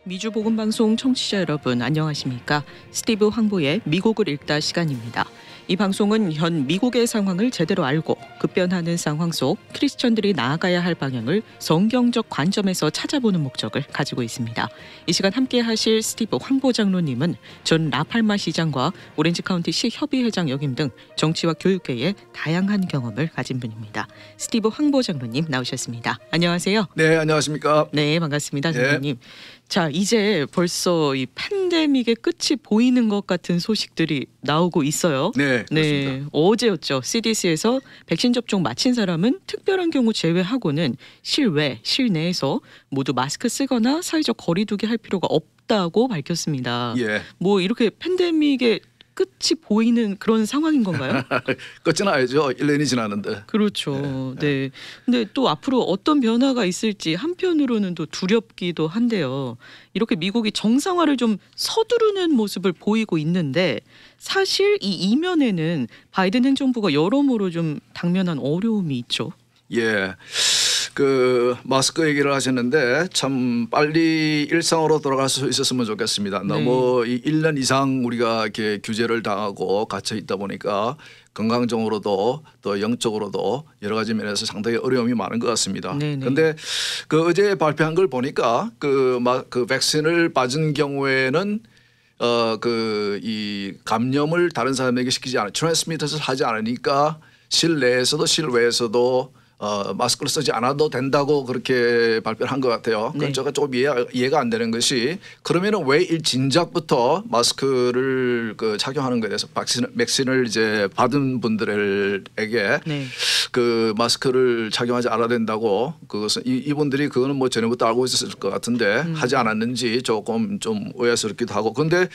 미주 보건방송 청취자 여러분 안녕하십니까? 스티브 황보의 미국을 읽다 시간입니다. 이 방송은 현 미국의 상황을 제대로 알고 급변하는 상황 속 크리스천들이 나아가야 할 방향을 성경적 관점에서 찾아보는 목적을 가지고 있습니다. 이 시간 함께 하실 스티브 황보 장로님은 전 라팔마 시장과 오렌지 카운티 시 협의회장 역임 등 정치와 교육계에 다양한 경험을 가진 분입니다. 스티브 황보 장로님 나오셨습니다. 안녕하세요. 네, 안녕하십니까? 네, 반갑습니다, 장로님. 자, 이제 벌써 이 팬데믹의 끝이 보이는 것 같은 소식들이 나오고 있어요. 네, 그렇습니다. 네, 어제였죠. CDC에서 백신 접종 마친 사람은 특별한 경우 제외하고는 실외, 실내에서 모두 마스크 쓰거나 사회적 거리 두기 할 필요가 없다고 밝혔습니다. 예. 뭐 이렇게 팬데믹의 끝이 보이는 그런 상황인 건가요? 끝은 알죠. 1년이 지났는데. 그렇죠. 네. 근데 또 앞으로 어떤 변화가 있을지 한편으로는 또 두렵기도 한데요. 이렇게 미국이 정상화를 좀 서두르는 모습을 보이고 있는데 사실 이 이면에는 바이든 행정부가 여러모로 좀 당면한 어려움이 있죠. 예. 그 마스크 얘기를 하셨는데 참 빨리 일상으로 돌아갈 수 있었으면 좋겠습니다. 너무 1년 이상 우리가 이렇게 규제를 당하고 갇혀 있다 보니까 건강적으로도 또 영적으로도 여러 가지 면에서 상당히 어려움이 많은 것 같습니다. 그런데 그 어제 발표한 걸 보니까 그 백신을 맞은 경우에는 이 감염을 다른 사람에게 시키지 않아 트랜스미터를 하지 않으니까 실내에서도 실외에서도 마스크를 쓰지 않아도 된다고 그렇게 발표를 한 것 같아요. 그건 제가 조금 이해가 안 되는 것이 그러면은 왜 진작부터 마스크를 착용하는 것에 대해서 백신을 이제 받은 분들에게 그 마스크를 착용하지 않아야 된다고 그것은 이분들이 그거는 뭐 전에부터 알고 있었을 것 같은데 하지 않았는지 조금 좀 의아스럽기도 하고 그런데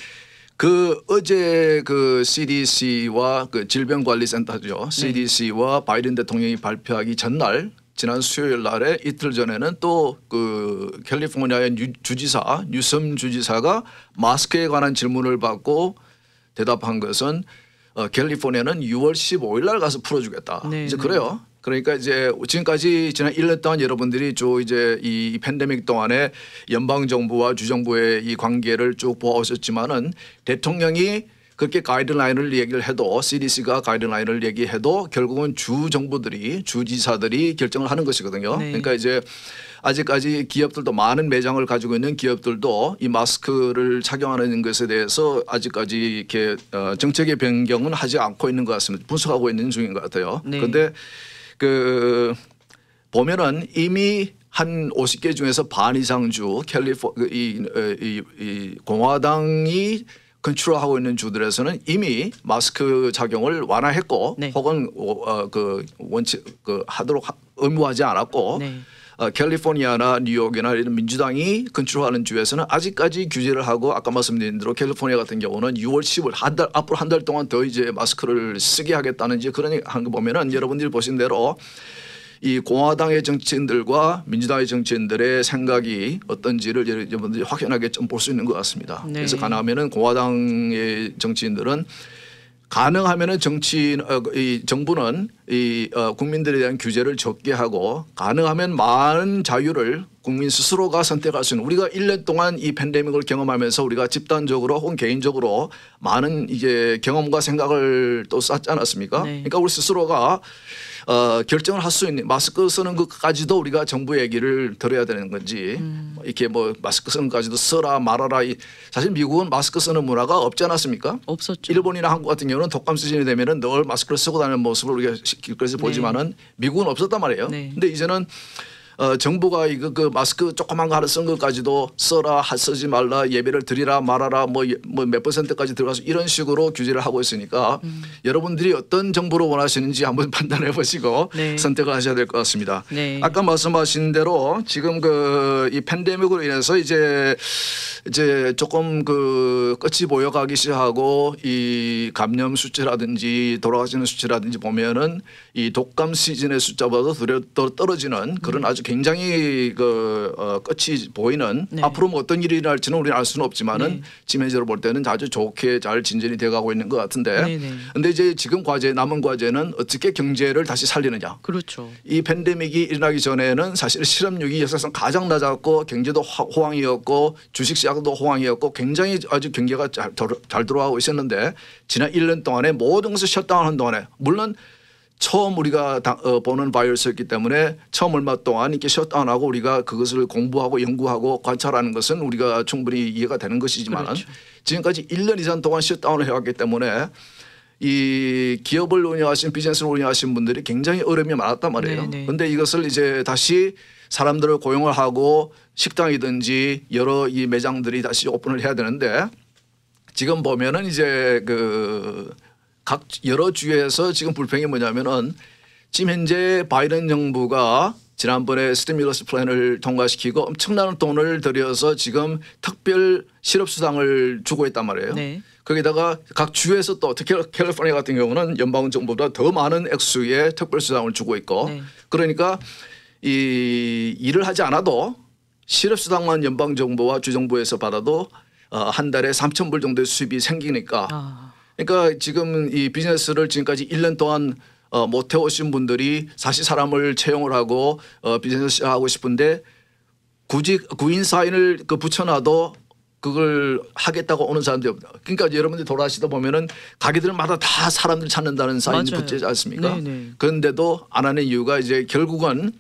어제 그 CDC와 그 질병관리센터죠. CDC와 바이든 대통령이 발표하기 전날 지난 수요일 날에 이틀 전에는 또 그 캘리포니아의 주지사 뉴섬 주지사가 마스크에 관한 질문을 받고 대답한 것은 캘리포니아는 6월 15일 날 가서 풀어주겠다. 이제 그래요. 그러니까 이제 지금까지 지난 1년 동안 여러분들이 이제 이 팬데믹 동안에 연방 정부와 주 정부의 이 관계를 쭉 보아오셨지만은 대통령이 그렇게 가이드라인을 얘기를 해도 CDC가 가이드라인을 얘기해도 결국은 주 정부들이 주지사들이 결정을 하는 것이거든요. 그러니까 이제 아직까지 기업들도 많은 매장을 가지고 있는 기업들도 이 마스크를 착용하는 것에 대해서 아직까지 이렇게 정책의 변경은 하지 않고 있는 것 같습니다. 분석하고 있는 중인 것 같아요. 그런데 보면은 이미 한 50개 중에서 반 이상 주 이 공화당이 컨트롤하고 있는 주들에서는 이미 마스크 착용을 완화했고 혹은 하도록 의무하지 않았고 캘리포니아나 뉴욕이나 이런 민주당이 컨트롤하는 주에서는 아직까지 규제를 하고 아까 말씀드린 대로 캘리포니아 같은 경우는 6월 10일 앞으로 한 달 동안 더 이제 마스크를 쓰게 하겠다는지 그런 한 거 보면은 여러분들이 보신 대로 이 공화당의 정치인들과 민주당의 정치인들의 생각이 어떤지를 여러분들이 확연하게 좀 볼 수 있는 것 같습니다. 그래서 가능하면은 공화당의 정치인들은 가능하면은 이 정부는 이 국민들에 대한 규제를 적게 하고 가능하면 많은 자유를 국민 스스로가 선택할 수 있는 우리가 1년 동안 이 팬데믹을 경험하면서 우리가 집단적으로 혹은 개인적으로 많은 이제 경험과 생각을 또 쌓지 않았습니까? 그러니까 우리 스스로가 결정을 할 수 있는 마스크 쓰는 것까지도 우리가 정부 얘기를 들어야 되는 건지 이렇게 뭐 마스크 쓰는 것까지도 써라 말아라 사실 미국은 마스크 쓰는 문화가 없지 않았습니까? 없었죠. 일본이나 한국 같은 경우는 독감 시즌이 되면은 늘 마스크를 쓰고 다니는 모습을 우리가 길거리에서 보지만은 미국은 없었단 말이에요. 근데 이제는 정부가 그 마스크 조그만 거 하나 쓴 것까지도 써라 쓰지 말라 예배를 드리라 말아라 뭐 몇 %까지 들어가서 이런 식으로 규제를 하고 있으니까 여러분들이 어떤 정부를 원하시는지 한번 판단해 보시고 선택을 하셔야 될 것 같습니다. 아까 말씀하신 대로 지금 이 팬데믹으로 인해서 이제 이제 조금 그 끝이 보여가기 시작하고 이 감염 수치라든지 돌아가시는 수치라든지 보면은 이 독감 시즌의 숫자보다 더 떨어지는 그런 아주 굉장히 끝이 보이는 네. 앞으로 뭐 어떤 일이 일어날지는 우리는 알 수는 없지만은 네. 지면적으로 볼 때는 아주 좋게 잘 진전이 돼가고 있는 것 같은데 네네. 근데 이제 지금 남은 과제는 어떻게 경제를 다시 살리느냐. 그렇죠. 이 팬데믹이 일어나기 전에는 사실 실업률이 역사상 가장 낮았고 경제도 호황이었고 주식시장도 호황이었고 굉장히 아주 경제가 잘 돌아가고 있었는데 지난 1년 동안에 모든 것을 셧다운한 동안에 물론 처음 우리가 보는 바이러스였기 때문에 처음 얼마 동안 이렇게 셧다운하고 우리가 그것을 공부하고 연구하고 관찰하는 것은 우리가 충분히 이해가 되는 것이지만 그렇죠. 지금까지 1년 이상 동안 셧다운을 해왔기 때문에 이 기업을 운영하신 비즈니스를 운영하신 분들이 굉장히 어려움이 많았단 말이에요. 그런데 이것을 이제 다시 사람들을 고용을 하고 식당이든지 여러 이 매장들이 다시 오픈을 해야 되는데 지금 보면은 이제 각 여러 주에서 지금 불평이 뭐냐면은 지금 현재 바이든 정부가 지난번에 스티뮬러스 플랜을 통과시키고 엄청난 돈을 들여서 지금 특별 실업수당을 주고 있단 말이에요. 네. 거기다가 각 주에서 또 특히 캘리포니아 같은 경우는 연방 정부보다 더 많은 액수의 특별수당을 주고 있고 네. 그러니까 이 일을 하지 않아도 실업수당만 연방 정부와 주정부에서 받아도 한 달에 3,000불 정도의 수입이 생기니까 그러니까 지금 이 비즈니스를 지금까지 1년 동안 못 해오신 분들이 다시 사람을 채용을 하고 비즈니스 하고 싶은데 굳이 구인 사인을 붙여놔도 그걸 하겠다고 오는 사람들이 없다. 그러니까 여러분들이 돌아가시다 보면은 가게들마다 다 사람들 찾는다는 사인이 맞아요. 붙지 않습니까? 네네. 그런데도 안 하는 이유가 이제 결국은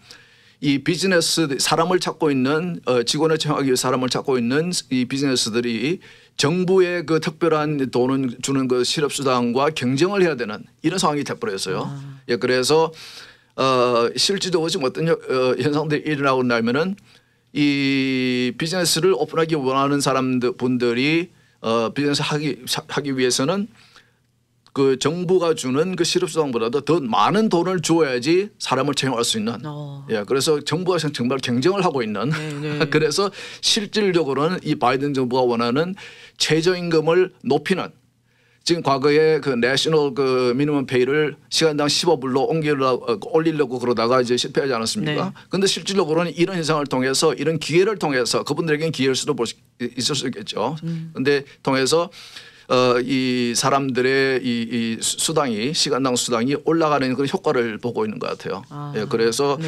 이 비즈니스 사람을 찾고 있는 직원을 채용하기 위해 사람을 찾고 있는 이 비즈니스들이 정부의 그 특별한 돈을 주는 그 실업수당과 경쟁을 해야 되는 이런 상황이 돼버렸어요. 예, 그래서 실질적으로 지금 어떤 현상들이 일어나고 있냐면은 이 비즈니스를 오픈하기 원하는 분들이 비즈니스 하기 위해서는 그 정부가 주는 그 실업수당보다도 더 많은 돈을 줘야지 사람을 채용할 수 있는. 예, 그래서 정부가 정말 경쟁을 하고 있는. 그래서 실질적으로는 이 바이든 정부가 원하는 최저임금을 높이는. 지금 과거에 그 내셔널 그 미니멈 페이를 시간당 15불로 올리려고 그러다가 이제 실패하지 않았습니까? 그런데 실질적으로는 이런 현상을 통해서 이런 기회를 통해서 그분들에게는 기회일 수도 있을 수 있겠죠. 그런데 통해서 이 사람들의 이 수당이 시간당 수당이 올라가는 그런 효과를 보고 있는 것 같아요. 예, 그래서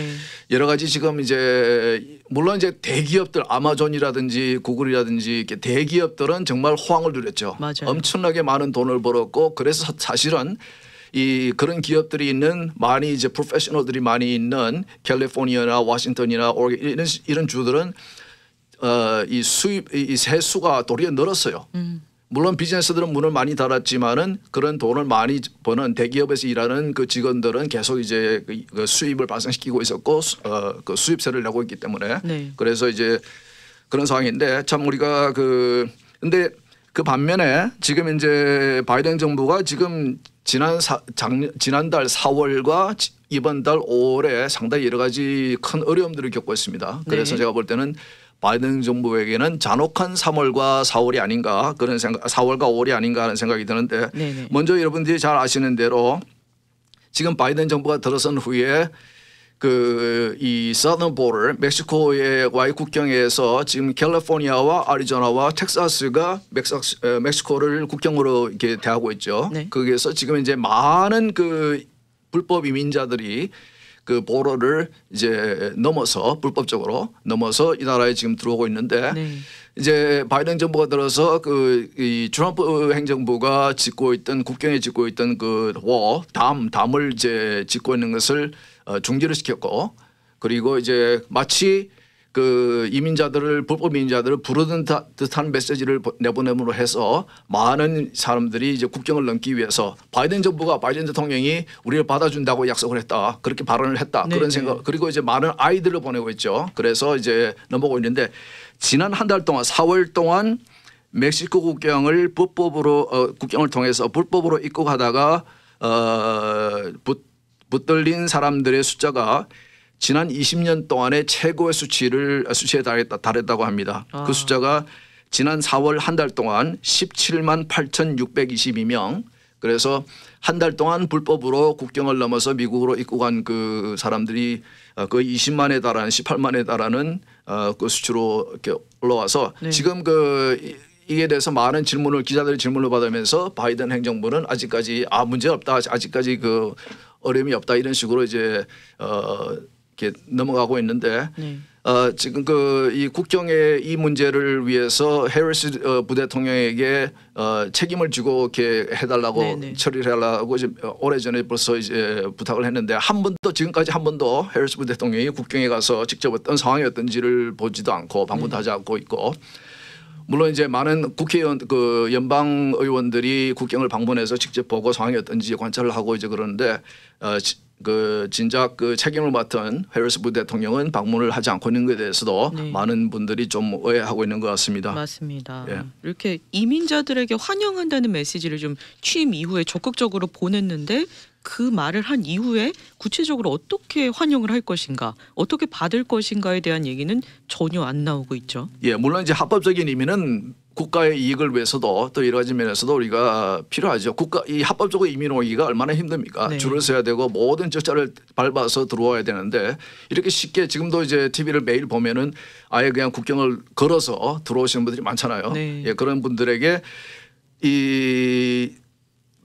여러 가지 지금 이제 물론 이제 대기업들 아마존이라든지 구글이라든지 이렇게 대기업들은 정말 호황을 누렸죠. 맞아요. 엄청나게 많은 돈을 벌었고 그래서 사실은 이 그런 기업들이 있는 많이 이제 프로페셔널들이 많이 있는 캘리포니아나 워싱턴이나 오레곤 이런 주들은 이 수입 이 세수가 도리어 늘었어요. 물론 비즈니스들은 문을 많이 닫았지만은 그런 돈을 많이 버는 대기업에서 일하는 그 직원들은 계속 이제 그 수입을 발생시키고 있었고 그 수입세를 내고 있기 때문에 그래서 이제 그런 상황인데 참 우리가 근데 그 반면에 지금 이제 바이든 정부가 지금 지난달 4월과 이번 달 5월에 상당히 여러 가지 큰 어려움들을 겪고 있습니다. 그래서 제가 볼 때는 바이든 정부에게는 잔혹한 3월과 4월이 아닌가 그런 생각, 4월과 5월이 아닌가 하는 생각이 드는데 먼저 여러분들이 잘 아시는 대로 지금 바이든 정부가 들어선 후에 이 Southern border 멕시코와의 국경에서 지금 캘리포니아와 애리조나와 텍사스가 멕시코를 국경으로 이렇게 대하고 있죠. 거기에서 지금 이제 많은 그 불법 이민자들이 그 보러를 이제 넘어서 불법적으로 넘어서 이 나라에 지금 들어오고 있는데 이제 바이든 정부가 들어서 이 트럼프 행정부가 짓고 있던 국경에 짓고 있던 그 담을 이제 짓고 있는 것을 중지를 시켰고 그리고 이제 마치 그 불법 이민자들을 부르는 듯한 메시지를 내보냄으로 해서 많은 사람들이 이제 국경을 넘기 위해서 바이든 대통령이 우리를 받아준다고 약속을 했다. 그렇게 발언을 했다. 그런 생각. 그리고 이제 많은 아이들을 보내고 있죠. 그래서 이제 넘어오고 있는데 지난 한 달 동안 4월 동안 멕시코 국경을 국경을 통해서 불법으로 입국하다가 붙들린 사람들의 숫자가 지난 20년 동안의 최고의 수치에 달했다고 합니다. 그 숫자가 지난 4월 한 달 동안 17만 8,622명. 그래서 한 달 동안 불법으로 국경을 넘어서 미국으로 입국한 그 사람들이 거의 20만에 달하는 18만에 달하는 그 수치로 이렇게 올라와서 네. 지금 이에 대해서 많은 기자들의 질문을 받으면서 바이든 행정부는 아직까지 문제 없다, 아직까지 그 어려움이 없다 이런 식으로 이제 이렇게 넘어가고 있는데. 네. 지금 이 국경의 이 문제를 위해서 해리스 부대통령에게 책임을 지고 이렇게 해달라고 네네. 처리를 해달라고 이제 오래전에 벌써 이제 부탁을 했는데 지금까지 한 번도 해리스 부대통령이 국경에 가서 직접 어떤 상황이었던지를 보지도 않고 방문도 하지 않고 있고. 물론 이제 많은 국회의원 연방 의원들이 국경을 방문해서 직접 보고 상황이 어떤지 관찰을 하고 이제 그러는데 진작 책임을 맡은 해리스 부대통령은 방문을 하지 않고 있는 것에 대해서도 네. 많은 분들이 좀 오해하고 있는 것 같습니다. 맞습니다. 예. 이렇게 이민자들에게 환영한다는 메시지를 좀 취임 이후에 적극적으로 보냈는데 그 말을 한 이후에 구체적으로 어떻게 환영을 할 것인가, 어떻게 받을 것인가에 대한 얘기는 전혀 안 나오고 있죠. 예, 물론 이제 합법적인 이민은 국가의 이익을 위해서도 또 여러 가지 면에서도 우리가 필요하죠. 이 합법적으로 이민 오기가 얼마나 힘듭니까? 네. 줄을 서야 되고 모든 절차를 밟아서 들어와야 되는데 이렇게 쉽게 지금도 이제 TV를 매일 보면은 아예 그냥 국경을 걸어서 들어오시는 분들이 많잖아요. 네. 예, 그런 분들에게 이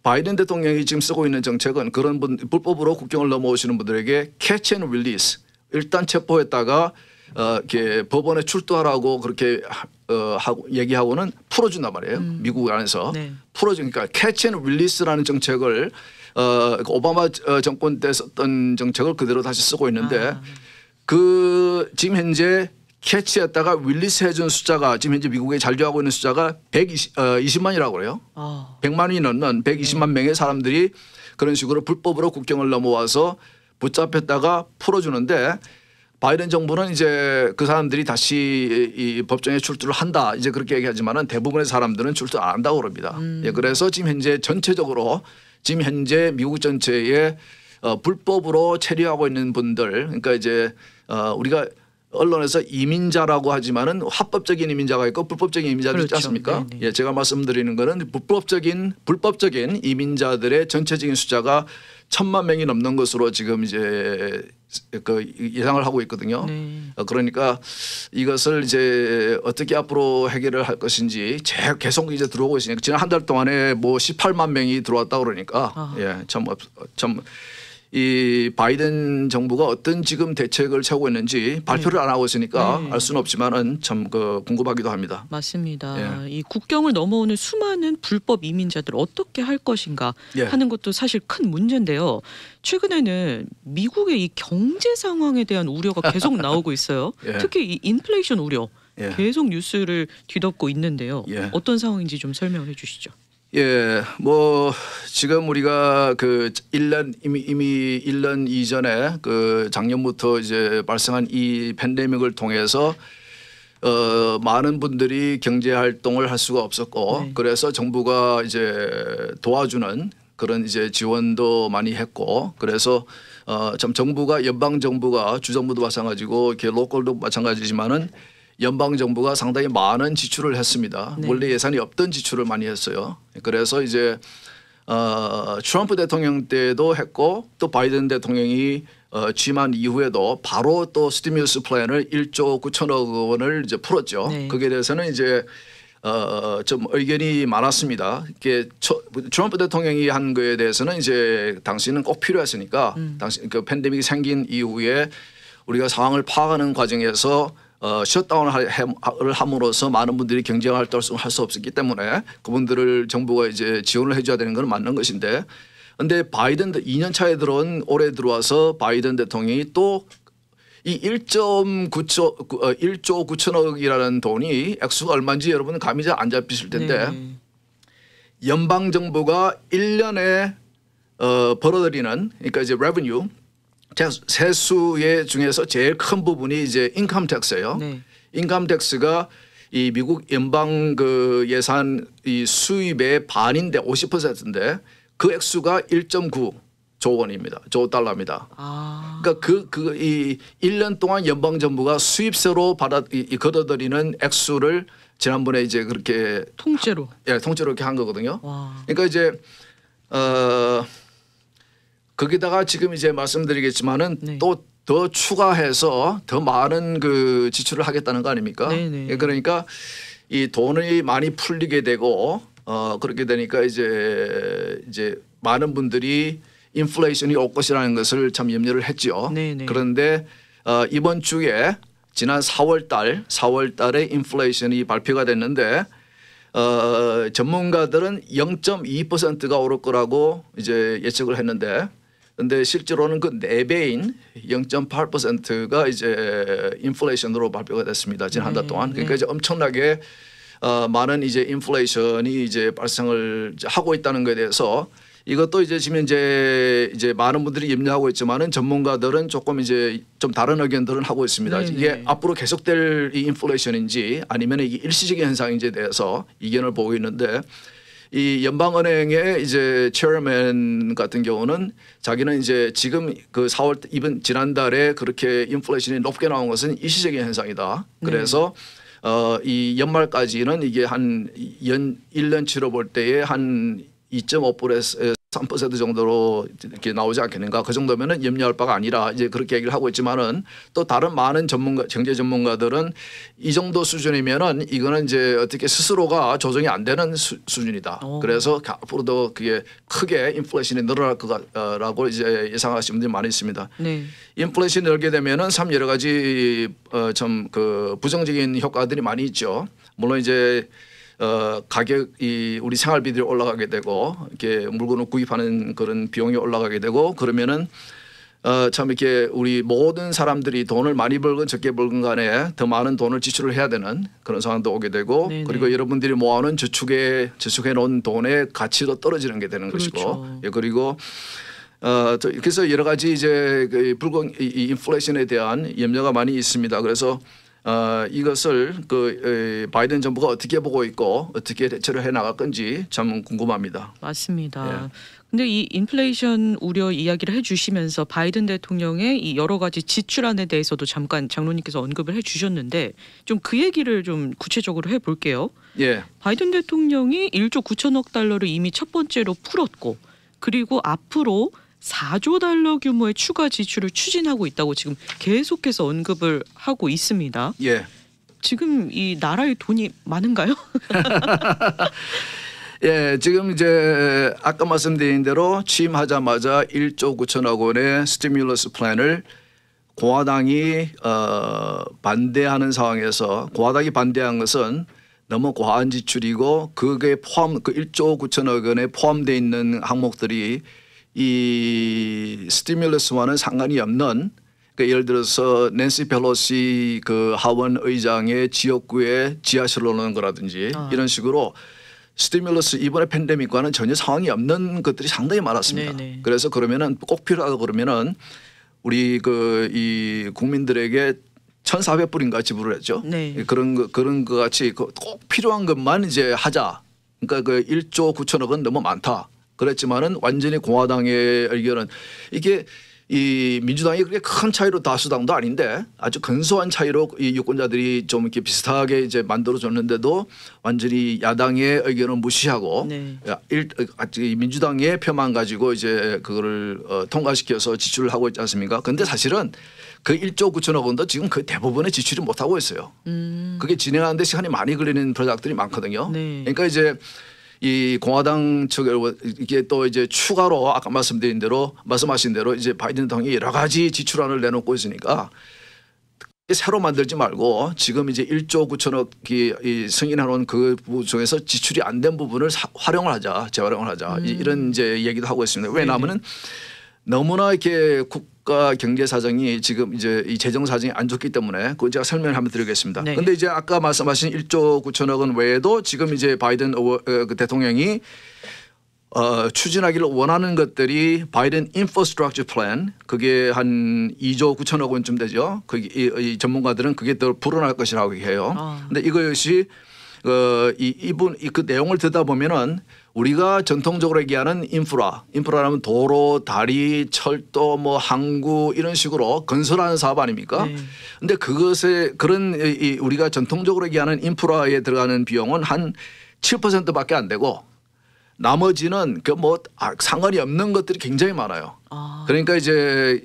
바이든 대통령이 지금 쓰고 있는 정책은 그런 불법으로 국경을 넘어오시는 분들에게 캐치 앤 릴리스, 일단 체포했다가 이렇게 법원에 출두하라고 그렇게 얘기하고는 풀어준단 말이에요. 미국 안에서 네. 풀어주니까 캐치 앤 릴리스라는 정책을 오바마 정권 때 썼던 정책을 그대로 다시 쓰고 있는데 지금 현재 캐치했다가 릴리스 해준 숫자가 지금 현재 미국에 잔류하고 있는 숫자가 20만이라고 그래요. 100만이 넘는 120만 명의 사람들이 그런 식으로 불법으로 국경을 넘어와서 붙잡혔다가 풀어주는데 바이든 정부는 이제 그 사람들이 다시 이 법정에 출두를 한다 이제 그렇게 얘기하지만은 대부분의 사람들은 출두 안 한다고 그럽니다. 예, 그래서 지금 현재 전체적으로 지금 현재 미국 전체에 불법으로 체류하고 있는 분들 그러니까 이제 우리가 언론에서 이민자라고 하지만은 합법적인 이민자가 있고 불법적인 이민자들 있지 그렇죠. 않습니까? 네네. 예, 제가 말씀드리는 거는 불법적인 이민자들의 전체적인 숫자가 1,000만 명이 넘는 것으로 지금 이제 예상을 하고 있거든요. 네. 그러니까 이것을 이제 어떻게 앞으로 해결을 할 것인지 계속 이제 들어오고 있으니까 지난 한 달 동안에 뭐 18만 명이 들어왔다 그러니까 참 이 바이든 정부가 어떤 지금 대책을 채우고 있는지 발표를 안 하고 있으니까 네. 알 수는 없지만은 참 궁금하기도 합니다. 맞습니다. 이 국경을 넘어오는 수많은 불법 이민자들 어떻게 할 것인가 하는 것도 사실 큰 문제인데요. 최근에는 미국의 이 경제 상황에 대한 우려가 계속 나오고 있어요. 특히 이 인플레이션 우려 계속 뉴스를 뒤덮고 있는데요. 어떤 상황인지 좀 설명을 해주시죠. 예, 뭐 지금 우리가 이미 1년 이전에 작년부터 이제 발생한 이 팬데믹을 통해서 많은 분들이 경제 활동을 할 수가 없었고 그래서 정부가 이제 도와주는 그런 이제 지원도 많이 했고 그래서 참 정부가 연방 정부가 주정부도 마찬가지고 이렇게 로컬도 마찬가지지만은 연방 정부가 상당히 많은 지출을 했습니다. 원래 예산이 없던 지출을 많이 했어요. 그래서 이제 트럼프 대통령 때도 했고 또 바이든 대통령이 취임한 이후에도 바로 또 스티뮬러스 플랜을 1조 9천억 원을 이제 풀었죠. 거기에 대해서는 이제 좀 의견이 많았습니다. 이게 트럼프 대통령이 한 거에 대해서는 이제 당시는 꼭 필요했으니까 당시 팬데믹이 생긴 이후에 우리가 상황을 파악하는 과정에서 셧다운을 함으로써 많은 분들이 경제 활동을 할 수 없었기 때문에 그분들을 정부가 이제 지원을 해줘야 되는 건 맞는 것인데, 그런데 바이든 2년 차에 올해 들어와서 바이든 대통령이 또 이 1조 9천억이라는 돈이 액수가 얼마인지 여러분은 감이 잘 안 잡히실 텐데 연방 정부가 1년에 벌어들이는 그러니까 이제 revenue 세수의 중에서 제일 큰 부분이 이제 인컴 텍스예요. 인컴 텍스가 이 미국 연방 예산 이 수입의 반인데 50%인데 그 액수가 1.9조 원입니다. 조 달러입니다. 그러니까 이 1년 동안 연방 정부가 수입세로 걷어들이는 액수를 지난번에 이제 그렇게 통째로. 통째로 이렇게 한 거거든요. 와. 그러니까 이제 거기다가 지금 이제 말씀드리겠지만은 네. 또 더 추가해서 더 많은 그 지출을 하겠다는 거 아닙니까? 네네. 그러니까 이 돈이 많이 풀리게 되고 그렇게 되니까 이제 많은 분들이 인플레이션이 올 것이라는 것을 참 염려를 했죠. 네네. 그런데 이번 주에 지난 4월 달에 인플레이션이 발표가 됐는데 전문가들은 0.2%가 오를 거라고 이제 예측을 했는데 근데 실제로는 그 4배인 0.8%가 이제 인플레이션으로 발표가 됐습니다. 지난 한 달 동안. 그러니까 이제 엄청나게 많은 이제 인플레이션이 이제 발생을 이제 하고 있다는 것에 대해서 이것도 이제 지금 이제 많은 분들이 염려하고 있지만은 전문가들은 조금 이제 좀 다른 의견들은 하고 있습니다. 네네. 이게 앞으로 계속될 이 인플레이션인지 아니면 이게 일시적인 현상인지에 대해서 이견을 보고 있는데 이 연방은행의 이제 체어맨 같은 경우는 자기는 이제 지금 그 4월 이번 지난달에 그렇게 인플레이션이 높게 나온 것은 일시적인 현상이다. 그래서 이 연말까지는 이게 한 1년치로 볼 때에 한 2.5%에서 3% 정도로 이렇게 나오지 않겠는가. 그 정도면은 염려할 바가 아니라 이제 그렇게 얘기를 하고 있지만은 또 다른 많은 경제 전문가들은 이 정도 수준이면은 이거는 이제 어떻게 스스로가 조정이 안 되는 수준이다. 그래서 앞으로도 그게 크게 인플레이션이 늘어날 거라고 이제 예상하시는 분들이 많이 있습니다. 네. 인플레이션이 늘게 되면은 참 여러 가지 참 그 부정적인 효과들이 많이 있죠. 물론 이제 가격이 우리 생활비들이 올라가게 되고 이렇게 물건을 구입하는 그런 비용이 올라가게 되고 그러면은 참 이렇게 우리 모든 사람들이 돈을 많이 벌건 적게 벌건 간에 더 많은 돈을 지출을 해야 되는 그런 상황도 오게 되고 네네. 그리고 여러분들이 모아놓은 저축해 놓은 돈의 가치도 떨어지는 게 되는 그렇죠. 것이고 그리고 그래서 여러 가지 이제 그 이 인플레이션에 대한 염려가 많이 있습니다. 그래서 이것을 그 바이든 정부가 어떻게 보고 있고 어떻게 대처를 해 나갈 건지 참 궁금합니다. 맞습니다. 근데 이 인플레이션 우려 이야기를 해주시면서 바이든 대통령의 이 여러 가지 지출안에 대해서도 잠깐 장로님께서 언급을 해주셨는데 좀 그 얘기를 좀 구체적으로 해볼게요. 예. 바이든 대통령이 1조 9천억 달러를 이미 첫 번째로 풀었고 그리고 앞으로 4조 달러 규모의 추가 지출을 추진하고 있다고 지금 계속해서 언급을 하고 있습니다. 예. 지금 이 나라에 돈이 많은가요? 예, 지금 이제 아까 말씀드린 대로 취임하자마자 1조 9천억 원의 스티뮬러스 플랜을 공화당이 반대하는 상황에서 공화당이 반대한 것은 너무 과한 지출이고 그게 그 1조 9천억 원에 포함되어 있는 항목들이 이 스티뮬러스와는 상관이 없는 그러니까 예를 들어서 낸시 펠로시 그 하원 의장의 지역구에 지하실로 오는 거라든지 이런 식으로 스티뮬러스 이번에 팬데믹과는 전혀 상황이 없는 것들이 상당히 많았습니다. 네네. 그래서 그러면은 꼭 필요하다 그러면은 우리 그 이 국민들에게 1,400불인가 지불을 했죠. 네. 그런 거 같이 꼭 필요한 것만 이제 하자. 그러니까 그 1조 9천억은 너무 많다. 그랬지만은 완전히 공화당의 의견은 이게 이 민주당이 그렇게 큰 차이로 다수당도 아닌데 아주 근소한 차이로 이 유권자들이 좀 이렇게 비슷하게 이제 만들어줬는데도 완전히 야당의 의견을 무시하고 네. 민주당의 표만 가지고 이제 그거를 통과시켜서 지출을 하고 있지 않습니까? 그런데 사실은 그 1조 9천억 원도 지금 그 대부분의 지출을 못 하고 있어요. 그게 진행하는데 시간이 많이 걸리는 프로젝트들이 많거든요. 네. 그러니까 이제 이 공화당 측에 이게 또 이제 추가로 아까 말씀하신 대로 이제 바이든 대통령이 여러 가지 지출안을 내놓고 있으니까 새로 만들지 말고 지금 이제 1조 9천억이 승인해 놓은 그 부분 중에서 지출이 안 된 부분을 활용을 하자, 재활용을 하자 이런 이제 얘기도 하고 있습니다. 왜냐하면은 너무나 이렇게 국가 경제 사정이 지금 이제 이 재정 사정이 안 좋기 때문에 그건 제가 설명을 한번 드리겠습니다. 그런데 네. 이제 아까 말씀하신 1조 9천억 원 외에도 지금 이제 바이든 그 대통령이 추진하기를 원하는 것들이 바이든 인프라스트럭처 플랜 그게 한 2조 9천억 원쯤 되죠. 그게 이 전문가들은 그게 더 불어날 것이라고 해요. 그런데 이것이 이분 그 내용을 듣다 보면은 우리가 전통적으로 얘기하는 인프라라면 도로, 다리, 철도, 뭐 항구 이런 식으로 건설하는 사업 아닙니까? 근데 그것에 그런 우리가 전통적으로 얘기하는 인프라에 들어가는 비용은 한 7%밖에 안 되고 나머지는 그 뭐 상관이 없는 것들이 굉장히 많아요. 그러니까 이제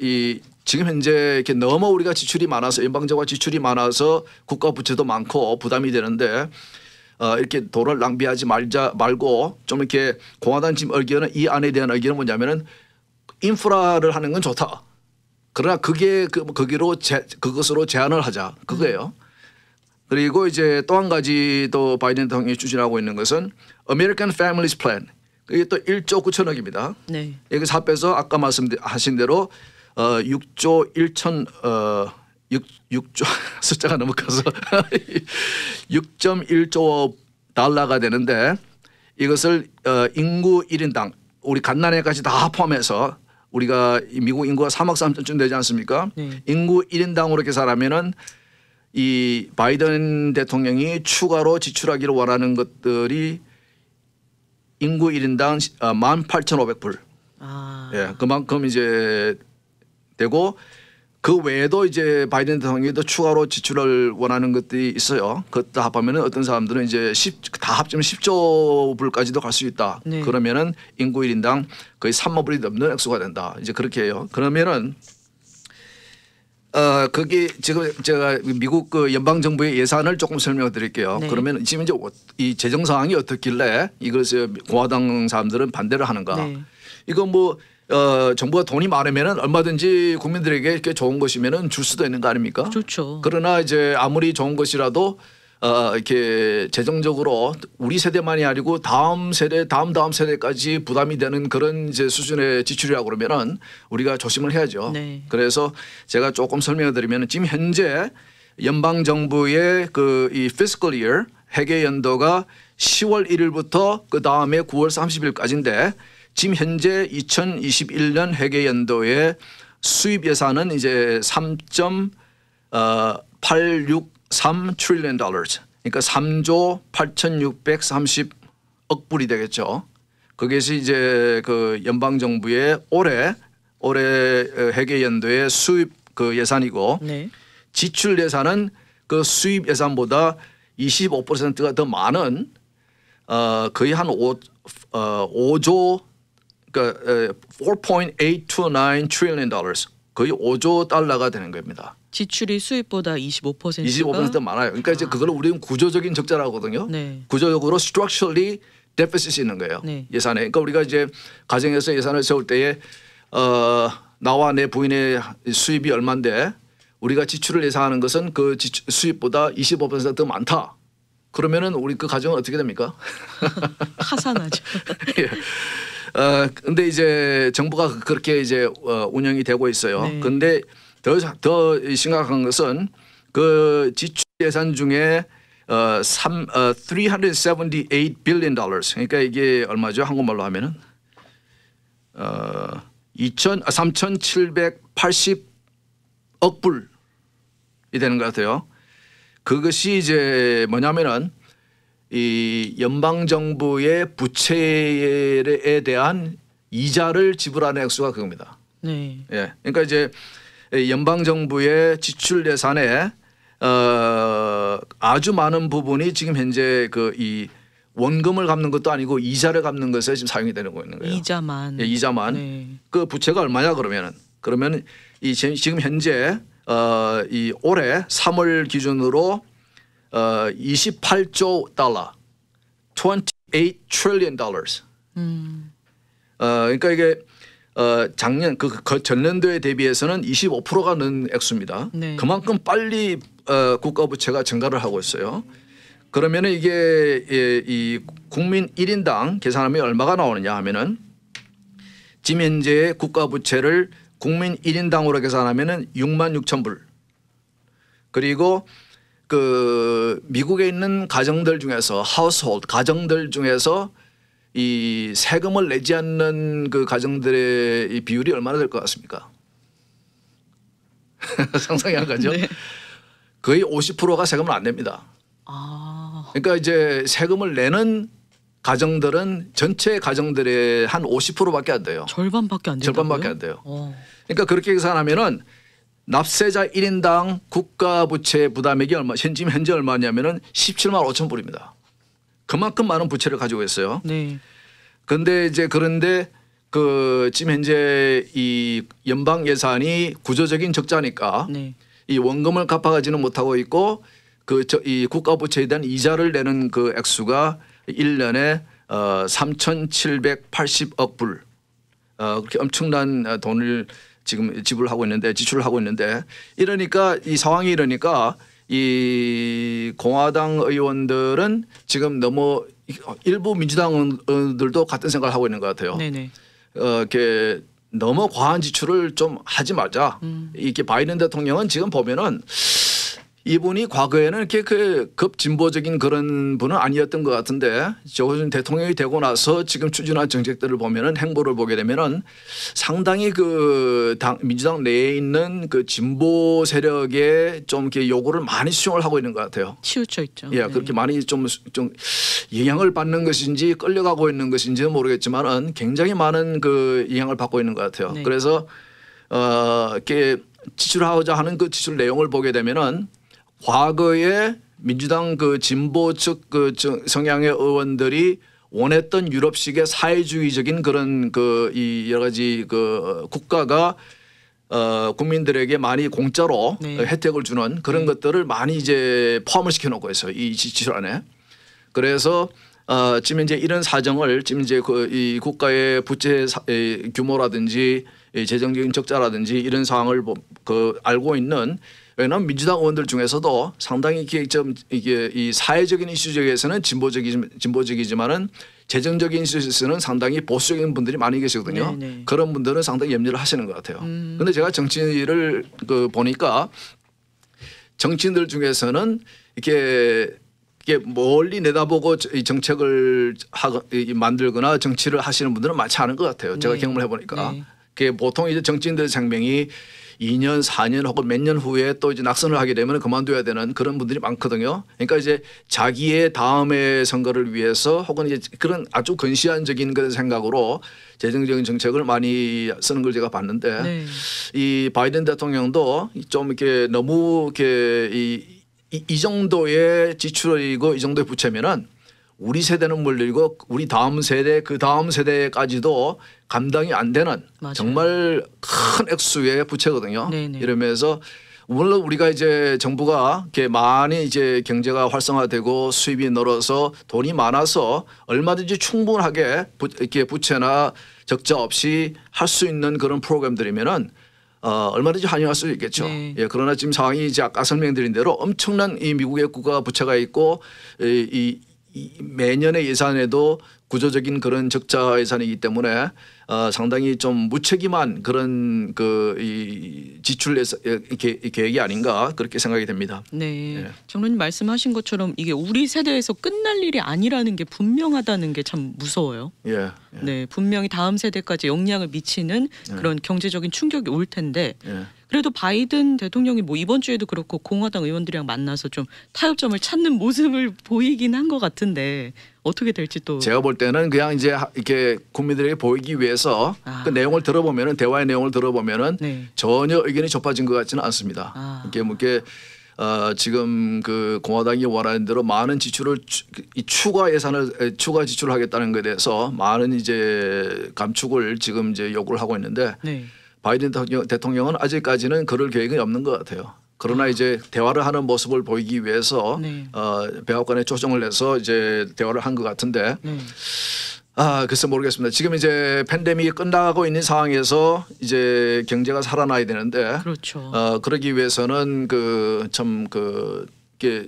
지금 현재 이렇게 너무 우리가 지출이 많아서 연방정부가 지출이 많아서 국가 부채도 많고 부담이 되는데 이렇게 돈을 낭비하지 말고 좀 이렇게 공화당 지금 의견은 이 안에 대한 의견은 뭐냐면은 인프라를 하는 건 좋다. 그러나 그것으로 제한을 하자. 그거예요. 그리고 이제 또 한 가지 또 바이든 대통령이 추진하고 있는 것은 American Families Plan. 이게 또 1조 9천억입니다. 네. 여기서 합해서 아까 말씀하신 대로 6조 6조 숫자가 너무 커서 6.1조 달러가 되는데 이것을 인구 1인당 우리 갓난애까지 다 포함해서 우리가 미국 인구가 3억 3천쯤 되지 않습니까? 인구 1인당으로 계산하면은 이 바이든 대통령이 추가로 지출하기를 원하는 것들이 인구 1인당 18,500불. 예, 그만큼 이제 되고 그 외에도 이제 바이든 대통령이 또 추가로 지출을 원하는 것들이 있어요. 그것도 합하면은 어떤 사람들은 이제 다 합치면 10조 불까지도 갈 수 있다. 네. 그러면은 인구 1인당 거의 3만 불이 넘는 액수가 된다. 이제 그렇게 해요. 그러면은 거기 지금 제가 미국 그 연방 정부의 예산을 조금 설명을 드릴게요. 네. 그러면 지금 이제 이 재정 상황이 어떻길래 이것을 공화당 사람들은 반대를 하는가? 네. 이거 뭐 정부가 돈이 많으면은 얼마든지 국민들에게 이렇게 좋은 것이면은 줄 수도 있는 거 아닙니까? 좋죠. 그러나 이제 아무리 좋은 것이라도 이렇게 재정적으로 우리 세대만이 아니고 다음 세대, 다음 세대까지 부담이 되는 그런 이제 수준의 지출이라고 그러면은 우리가 조심을 해야죠. 네. 그래서 제가 조금 설명을 드리면은 지금 현재 연방 정부의 그 이 fiscal year 회계 연도가 10월 1일부터 그 다음에 9월 30일까지인데 지금 현재 2021년 회계 연도의 수입 예산은 이제 3.863 trillion dollars. 그러니까 3조 8,630억 불이 되겠죠. 그것이 이제 그 연방 정부의 올해 회계 연도의 수입 그 예산이고 네. 지출 예산은 그 수입 예산보다 25%가 더 많은 거의 한 5조 그러니까 4.829 trillion dollars 거의 5조 달러가 되는 겁니다. 지출이 수입보다 25%가 25% 많아요. 그러니까 이제 그걸 우리는 구조적인 적자라고 하거든요. 네. 구조적으로 structurally deficit이 있는 거예요. 네. 예산에. 그러니까 우리가 이제 가정에서 예산을 세울 때에 나와 내 부인의 수입이 얼마인데 우리가 지출을 예상하는 것은 그 수입보다 25%더 많다. 그러면은 우리 그 가정은 어떻게 됩니까? 파산하죠. 예. 근데 이제 정부가 그렇게 이제 운영이 되고 있어요. 네. 근데 더 심각한 것은 그 지출 예산 중에 378 billion dollars. 그러니까 이게 얼마죠? 한국말로 하면은 3,780억 불이 되는 것 같아요. 그것이 이제 뭐냐면은 이 연방 정부의 부채에 대한 이자를 지불하는 액수가 그겁니다. 네. 예. 그러니까 이제 연방 정부의 지출 예산에 아주 많은 부분이 지금 현재 그 이 원금을 갚는 것도 아니고 이자를 갚는 것에 지금 사용이 되고 있는 거예요. 이자만. 예, 이자만. 네. 그 부채가 얼마냐 그러면 이 지금 현재 이 올해 3월 기준으로 28조 달러, 28 trillion dollars. 그러니까 이게 작년 그 전년도에 대비해서는 25%가 는 액수입니다. 네. 그만큼 빨리 국가 부채가 증가를 하고 있어요. 그러면은 이게 이 국민 1인당 계산하면 얼마가 나오느냐 하면은 지금 현재 국가 부채를 국민 1인당으로 계산하면은 66,000불. 그리고 그 미국에 있는 가정들 중에서 가정들 중에서 이 세금을 내지 않는 그 가정들의 이 비율이 얼마나 될 것 같습니까? 상상이 안 가죠? 네. 거의 50%가 세금을 안 냅니다. 그러니까 이제 세금을 내는 가정들은 전체 가정들의 한 50%밖에 안 돼요. 절반밖에 안 된다고요? 절반밖에 안 돼요. 그러니까 그렇게 계산하면은 납세자 1인당 국가 부채 부담액이 지금 현재 얼마냐면은 17만 5천 불입니다. 그만큼 많은 부채를 가지고 있어요. 네. 그런데 지금 현재 이 연방 예산이 구조적인 적자니까 네. 이 원금을 갚아가지는 못하고 있고 이 국가 부채에 대한 이자를 내는 그 액수가 1년에 3,780억 불 그렇게 엄청난 돈을 지금 지출을 하고 있는데 이러니까 이 상황이 이러니까 이 공화당 의원들은 지금 너무 일부 민주당 의원들도 같은 생각을 하고 있는 것 같아요. 네네. 이렇게 너무 과한 지출을 좀 하지 말자. 이게 바이든 대통령은 지금 보면은 이분이 과거에는 이렇게 그 급진보적인 그런 분은 아니었던 것 같은데 조 대통령이 되고 나서 지금 추진한 정책들을 보면은 행보를 보게 되면은 상당히 민주당 내에 있는 그 진보 세력에 좀 이렇게 요구를 많이 수용을 하고 있는 것 같아요. 치우쳐 있죠. 예, 그렇게 많이 좀 영향을 받는 것인지 끌려가고 있는 것인지는 모르겠지만은 굉장히 많은 그 영향을 받고 있는 것 같아요. 네. 그래서 이렇게 지출하고자 하는 그 지출 내용을 보게 되면은 과거에 민주당 그 진보 측 성향의 의원들이 원했던 유럽식의 사회주의적인 그런 이 여러 가지 국가가 국민들에게 많이 공짜로 네. 혜택을 주는 그런 것들을 많이 이제 포함을 시켜 놓고 있어요. 이 지출안에. 그래서 지금 이제 이런 사정을 지금 이제 이 국가의 부채 규모라든지 재정적인 적자라든지 이런 상황을 알고 있는 왜냐하면 민주당 의원들 중에서도 상당히 이게 이 사회적인 이슈적에서는 진보적이지만은 재정적인 이슈에서는 상당히 보수적인 분들이 많이 계시거든요. 네네. 그런 분들은 상당히 염려를 하시는 것 같아요. 그런데 제가 정치를 보니까 정치인들 중에서는 이게 멀리 내다보고 이 정책을 만들거나 정치를 하시는 분들은 많지 않은 것 같아요. 제가 네. 경험을 해보니까. 네. 그게 보통 이제 정치인들의 생명이 2년, 4년 혹은 몇 년 후에 또 이제 낙선을 하게 되면 그만둬야 되는 그런 분들이 많거든요. 그러니까 이제 자기의 다음의 선거를 위해서 혹은 이제 그런 아주 근시안적인 그런 생각으로 재정적인 정책을 많이 쓰는 걸 제가 봤는데 네. 이 바이든 대통령도 좀 이렇게 너무 이렇게 이 정도의 지출이고 이 정도의 부채면은 우리 세대는 물리고 우리 다음 세대 그 다음 세대까지도 감당이 안 되는 맞아요. 정말 큰 액수의 부채거든요. 네네. 이러면서 물론 우리가 이제 정부가 이렇게 많이 이제 경제가 활성화되고 수입이 늘어서 돈이 많아서 얼마든지 충분하게 이렇게 부채나 적자 없이 할 수 있는 그런 프로그램들이면은 얼마든지 환영할 수 있겠죠. 네. 예, 그러나 지금 상황이 이제 아까 설명드린 대로 엄청난 이 미국의 국가 부채가 있고 이 매년의 예산에도 구조적인 그런 적자 예산이기 때문에 상당히 좀 무책임한 그런 이 지출 계획이 아닌가 그렇게 생각이 됩니다. 네. 예. 장로님 말씀하신 것처럼 이게 우리 세대에서 끝날 일이 아니라는 게 분명하다는 게 참 무서워요. 예, 예. 네, 분명히 다음 세대까지 영향을 미치는 그런 경제적인 충격이 올 텐데 예. 그래도 바이든 대통령이 뭐 이번 주에도 그렇고 공화당 의원들이랑 만나서 좀 타협점을 찾는 모습을 보이긴 한 것 같은데 어떻게 될지 또 제가 볼 때는 그냥 이제 이렇게 국민들에게 보이기 위해서 그 내용을 들어보면은 대화의 내용을 들어보면은 네. 전혀 의견이 좁아진 것 같지는 않습니다. 이게 뭐 이렇게 지금 그 공화당이 원하는 대로 많은 지출을 추가 지출을 하겠다는 것에 대해서 많은 이제 감축을 지금 이제 요구를 하고 있는데 네. 바이든 대통령은 아직까지는 그럴 계획이 없는 것 같아요. 그러나 이제 대화를 하는 모습을 보이기 위해서 네. 백악관에 초청을 해서 이제 대화를 한 것 같은데 네. 글쎄 모르겠습니다. 지금 이제 팬데믹이 끝나고 있는 상황에서 이제 경제가 살아나야 되는데 그렇죠. 그러기 위해서는 이게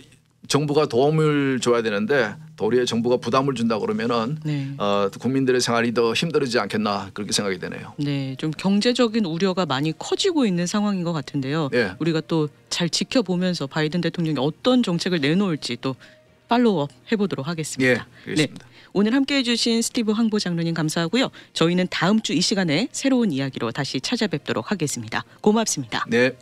정부가 도움을 줘야 되는데 도리어 정부가 부담을 준다 그러면은 네. 국민들의 생활이 더 힘들어지지 않겠나 그렇게 생각이 되네요. 네, 좀 경제적인 우려가 많이 커지고 있는 상황인 것 같은데요. 예. 우리가 또 잘 지켜보면서 바이든 대통령이 어떤 정책을 내놓을지 또 팔로우업 해보도록 하겠습니다. 예, 그렇습니다. 네, 오늘 함께해 주신 스티브 황보 장로님 감사하고요. 저희는 다음 주 이 시간에 새로운 이야기로 다시 찾아뵙도록 하겠습니다. 고맙습니다. 네.